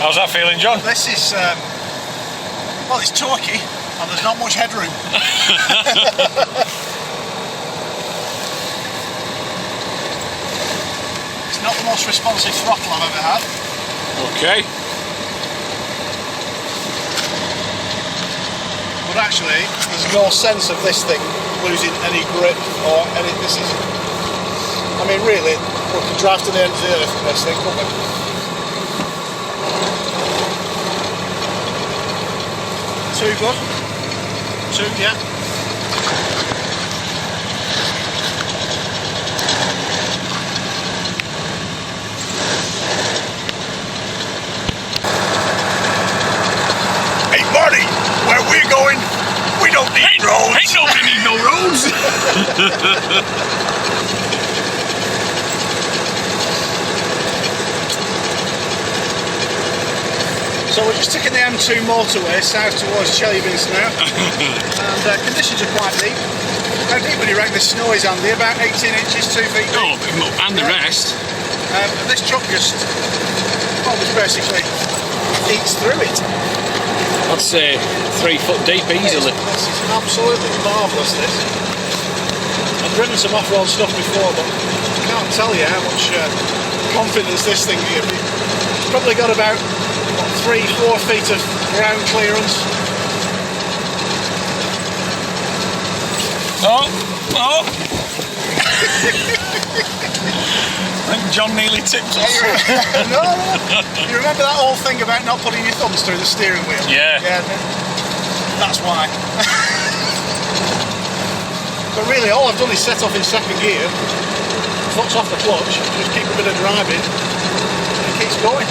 How's that feeling, John? This is, well, it's torquey and there's not much headroom. It's not the most responsive throttle I've ever had. Okay. But actually, there's no sense of this thing losing any grip or any. This is. I mean, really, we could drive to the end of the earth with this thing, couldn't we? Too good. Too, yeah. Hey, buddy, where we're going, we don't need roads. Ain't nobody need no roads. So we're just taking the M2 motorway south towards Chelyabinsk now, and conditions are quite deep. How deep would you reckon the snow is, Andy? About 18 inches, 2 feet deep. Oh, and the rest. And this truck just, well, just basically eats through it. I'd say 3 foot deep easily. This is absolutely marvellous, this. I've driven some off-road stuff before, but I can't tell you how much confidence this thing gives me. It's probably got about 3-4 feet of ground clearance. Oh! I think John nearly tipped us. No. You remember that whole thing about not putting your thumbs through the steering wheel? Yeah. That's why. But really, all I've done is set off in second gear, foot's off the clutch, just keep a bit of driving, and it keeps going.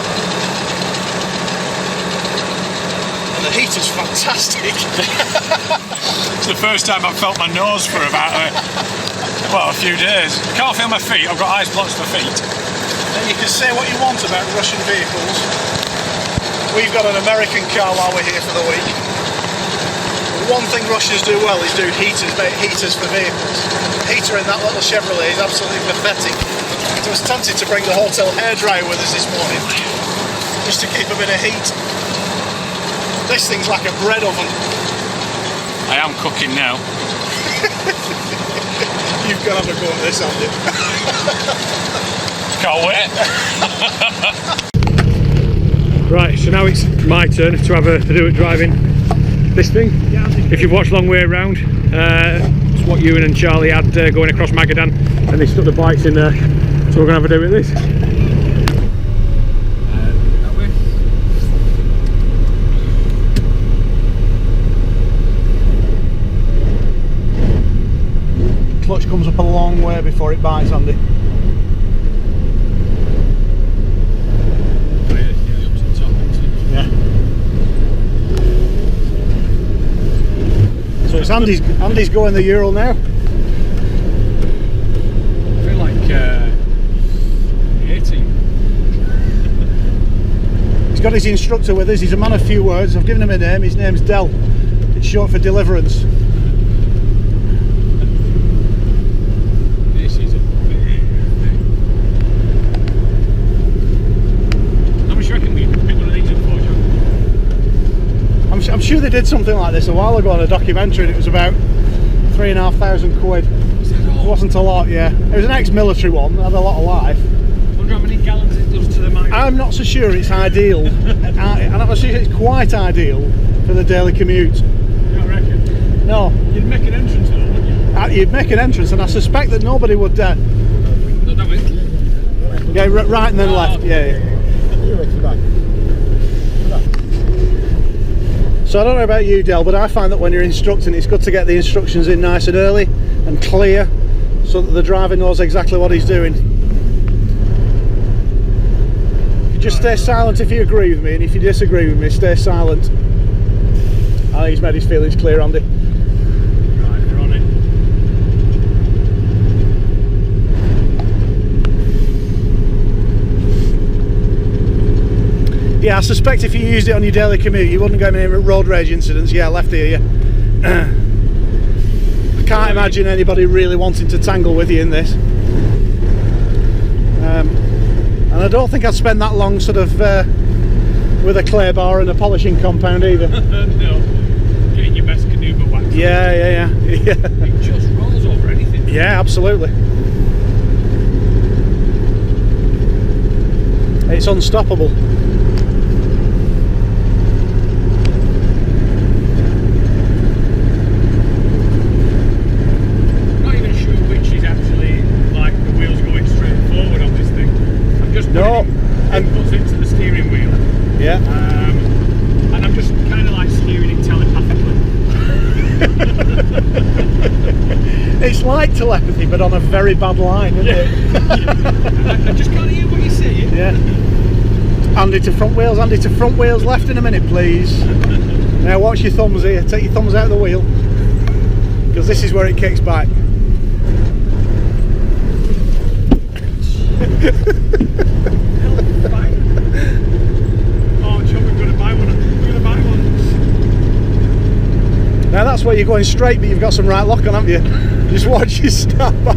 The heat is fantastic. It's the first time I've felt my nose for about a few days. I can't feel my feet. I've got ice blocks for feet. And you can say what you want about Russian vehicles. We've got an American car while we're here for the week. One thing Russians do well is do heaters for vehicles. The heater in that little Chevrolet is absolutely pathetic. I was tempted to bring the hotel hairdryer with us this morning, just to keep a bit of heat. This thing's like a bread oven. I am cooking now. You've got to have a go at this, Andy. Can't wait. Right, so now it's my turn to have a do at driving this thing. Yeah, if you've watched Long Way Around, it's what Ewan and Charlie had going across Magadan, and they stuck the bikes in there. So we're going to have a do with this. Clutch comes up a long way before it bites, Andy. Yeah. So it's Andy's going the Ural now. I feel like 18. He's got his instructor with us. He's a man of few words. I've given him a name. His name's Del. It's short for Deliverance. I'm sure they did something like this a while ago on a documentary, and it was about 3,500 quid. It wasn't a lot, yeah. It was an ex-military one, had a lot of life. I wonder how many gallons it does to the mile. I'm not so sure it's ideal. I'm not sure it's quite ideal for the daily commute. You don't reckon? No. You'd make an entrance though, wouldn't you? You'd make an entrance, and I suspect that nobody would... No, that way. Yeah, right and then left, yeah. So I don't know about you, Del, but I find that when you're instructing, it's good to get the instructions in nice and early and clear, so that the driver knows exactly what he's doing. You just stay silent if you agree with me, and if you disagree with me, stay silent. I think he's made his feelings clear, Andy. Right, we're on it. Yeah, I suspect if you used it on your daily commute, you wouldn't get any road rage incidents. Yeah, left here, yeah. I can't imagine anybody really wanting to tangle with you in this. And I don't think I'd spend that long sort of with a clay bar and a polishing compound either. No. Getting your best canoe wax. Yeah. It just rolls over anything. Yeah, absolutely. It's unstoppable. Not even sure which is actually like the wheels going straight forward on this thing. I'm just putting inputs into the steering wheel. Yeah. And I'm just kind of like steering it telepathically. It's like telepathy, but on a very bad line, isn't it? I just can't hear what you're saying. Yeah. Andy to front wheels, Andy to front wheels, left in a minute please. Now watch your thumbs here, take your thumbs out of the wheel, because this is where it kicks back. Oh, John, we're going to buy one. Now that's where you're going straight, but you've got some right lock on, haven't you? Just watch your snap by.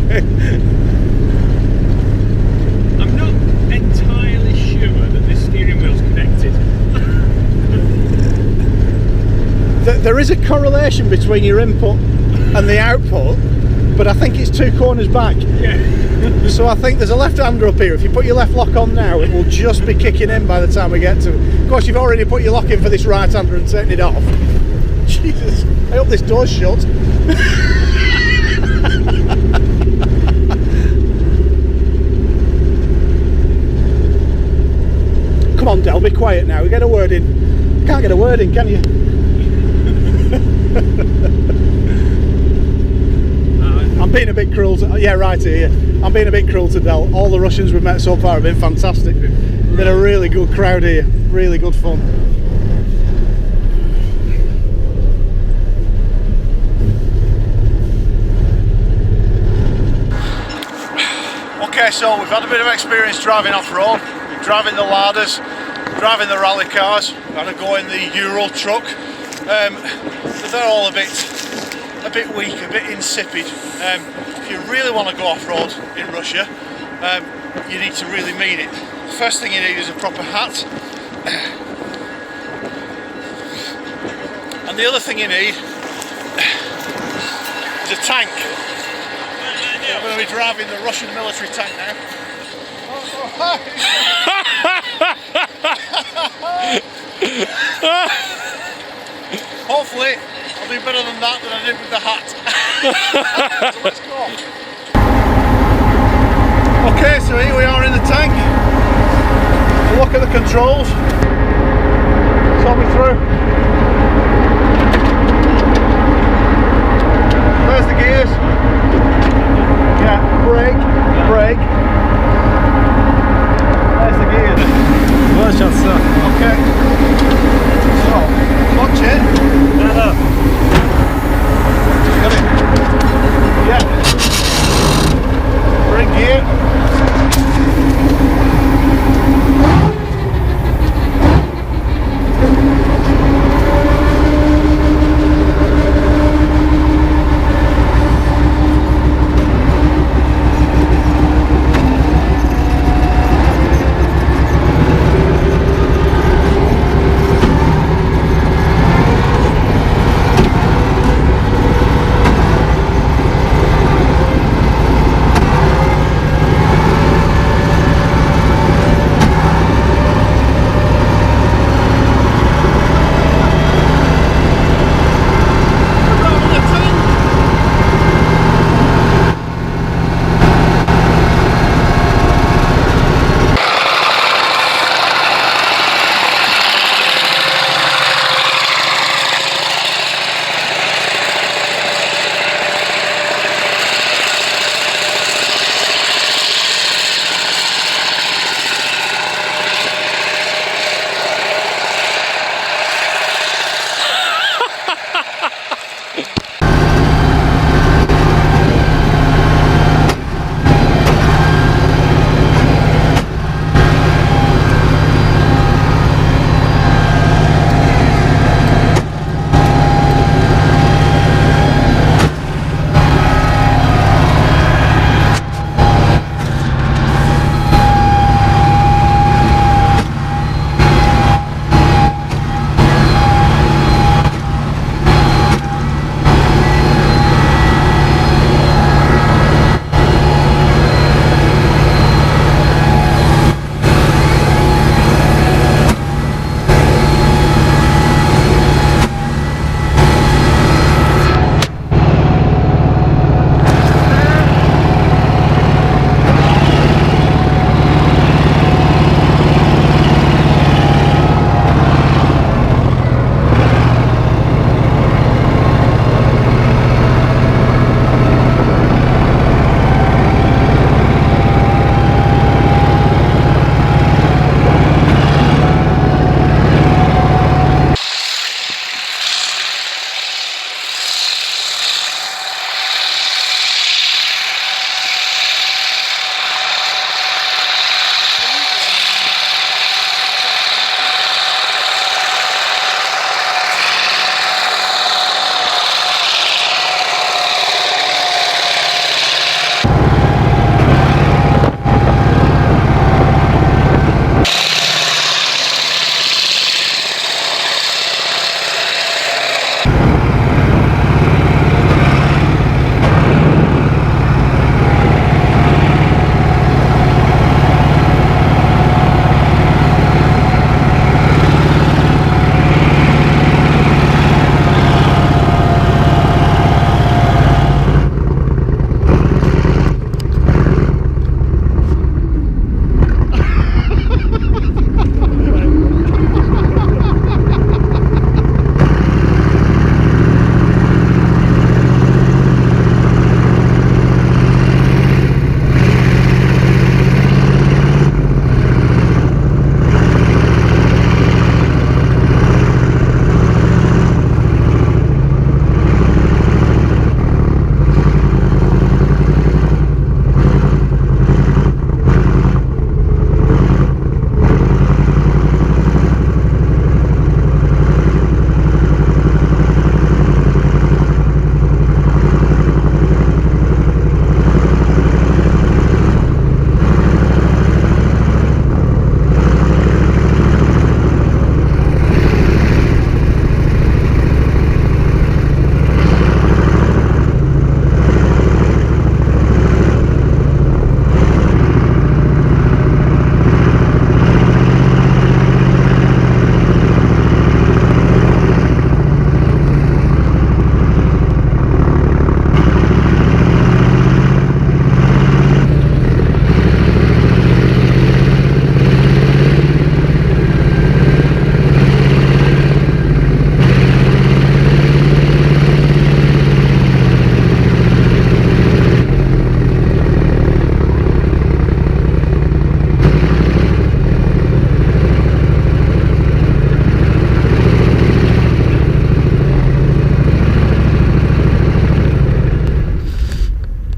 I'm not entirely sure that this steering wheel's connected. There is a correlation between your input and the output, but I think it's 2 corners back. Yeah. So I think there's a left-hander up here. If you put your left lock on now, it will just be kicking in by the time we get to it. Of course, you've already put your lock in for this right-hander and taken it off. Jesus, I hope this door's shut. Come on, Del, be quiet now. We get a word in. You can't get a word in, can you? I'm being a bit cruel to, yeah, right here. I'm being a bit cruel to Del. All the Russians we've met so far have been fantastic. Been a really good crowd here. Really good fun. Okay, so we've had a bit of experience driving off-road, driving the laders, driving the rally cars. We've had a go in the Ural truck. But they're all a bit weak, a bit insipid. If you really want to go off-road in Russia, you need to really mean it. The first thing you need is a proper hat. And the other thing you need is a tank. I'm going to be driving the Russian military tank now. Hopefully I'll do better than that I did with the hat. So let's go. Okay, so here we are in the tank. A look at the controls. Talk me through. There's the gears. Yeah, brake. There's the gears. Okay. So, clutch in. Got it. Yeah. Brake gear.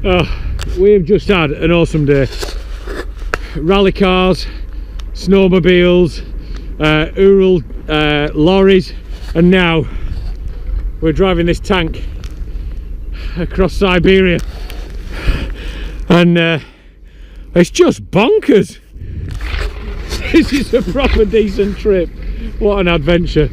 Oh, we've just had an awesome day. Rally cars, snowmobiles, Ural lorries, and now we're driving this tank across Siberia, and it's just bonkers. This is a proper decent trip. What an adventure.